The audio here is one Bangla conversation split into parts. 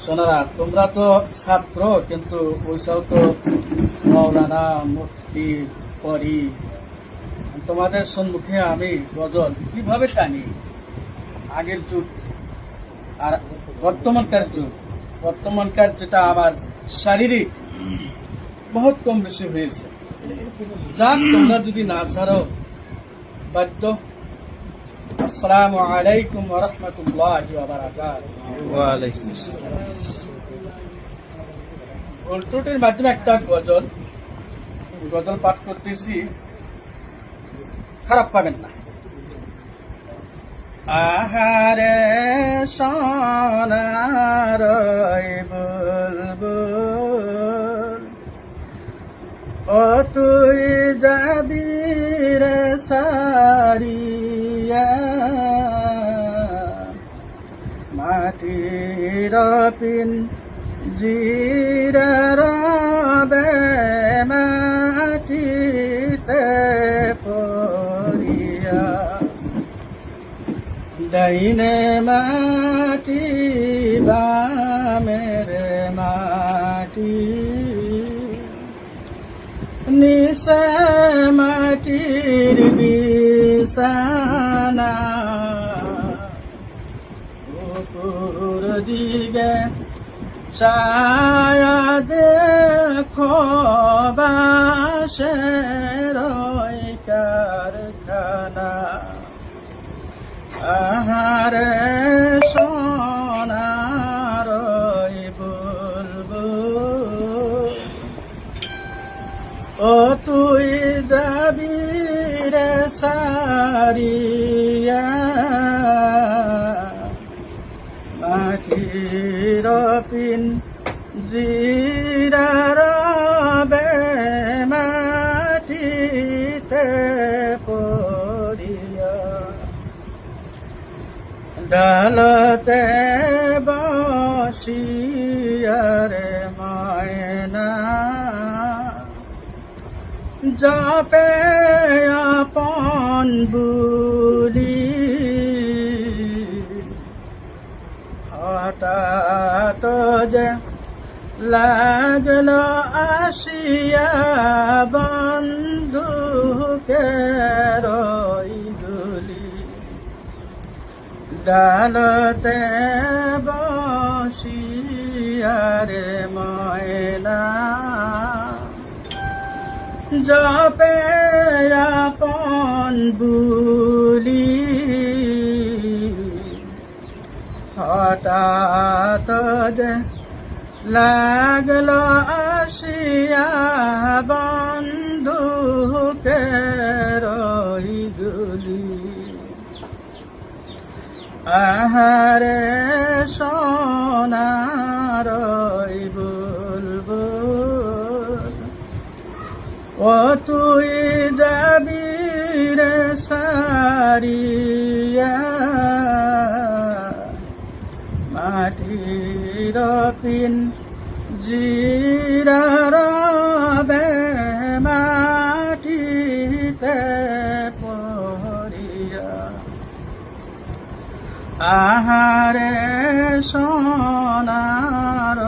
সোনারা, তোমরা তো ছাত্র, কিন্তু ওইসব তো মৌলানা মুফতি পড়ি। তোমাদের সম্মুখে আমি গজল কিভাবে টানি, আগের যুগ আর বর্তমানকার যেটা আমার শারীরিক বহুত কম বেশি হয়েছে। যাক, তোমরা যদি না ছাড়ো বাধ্য। আসসালামু আলাইকুম ওয়া রাহমাতুল্লাহি ওয়া বারাকাতুহু। ওয়া আলাইকুম আসসালাম। ভোল্টুটের মাধ্যমে একটা গজল পাঠ করতেছি, খারাপ পাবেন না। আহারে সোনার বুলবুল, ও তুই যাবি রে সারিয়া, মাটির পিঞ্জিরা রবে মাটিতে পড়িয়া, ডাইনে মাটি বামের মাটি, নিশে মাটির বিছানা, উপর দিকে ছায়া দেখো বাঁশের কারখানা। আহারে সোনার বুলবুল, ও তুই যাবি রে সারিয়া, মাটির পিঞ্জিরা রবে মাটিতে পড়িয়া, ডালতে বসিয়া রে ময়না, যাপে আপন বুলি, হঠাৎ যে লাগলো আসিয়া বন্ধুকের গুলি, ডালতে বসিয়া রে ময়না, যাপে আপন বুলি, হঠাৎ যে লাগলো আসিয়া বন্ধুকের গুলি। আহারে সোনার বুলবুল, ও তুই যাবি রে সারিয়া, মাটির পিঞ্জিরা রবে মাটিতে পড়িয়া, আহারে সোনার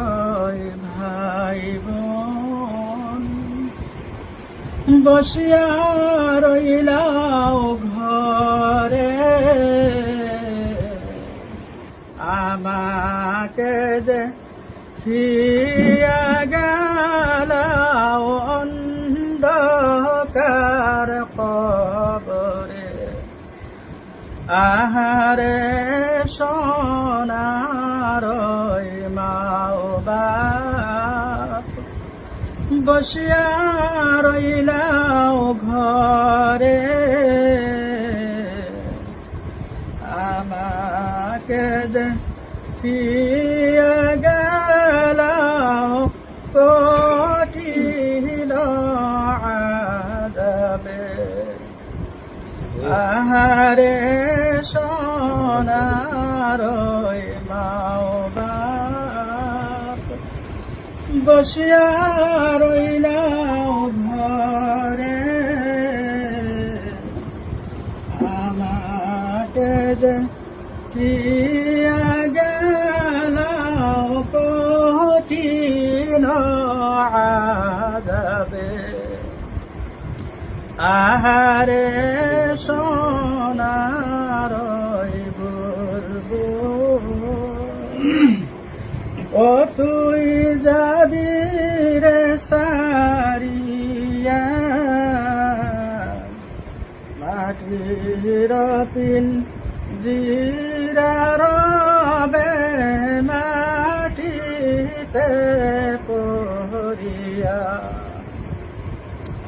ভাই বোন, বসিয়া রইলাও ঘরে, আমাকে যে থিয়া গেলাও অন্ধকার কবরে, আহারে সোনার মাও বাপ, বসিয়া রইলাও ঘরে, আমাকে দেখিয়া গেলাও কঠিন আযাবে, আহারে সোনার মাও বাপ, বসিয়া রইলাও ঘরে, আমাকে দেখিয়া গেলাও কঠিন আযাবে আহারে সোনার ও তুই যাবি রে সারিয়া মাটির পিঞ্জিরা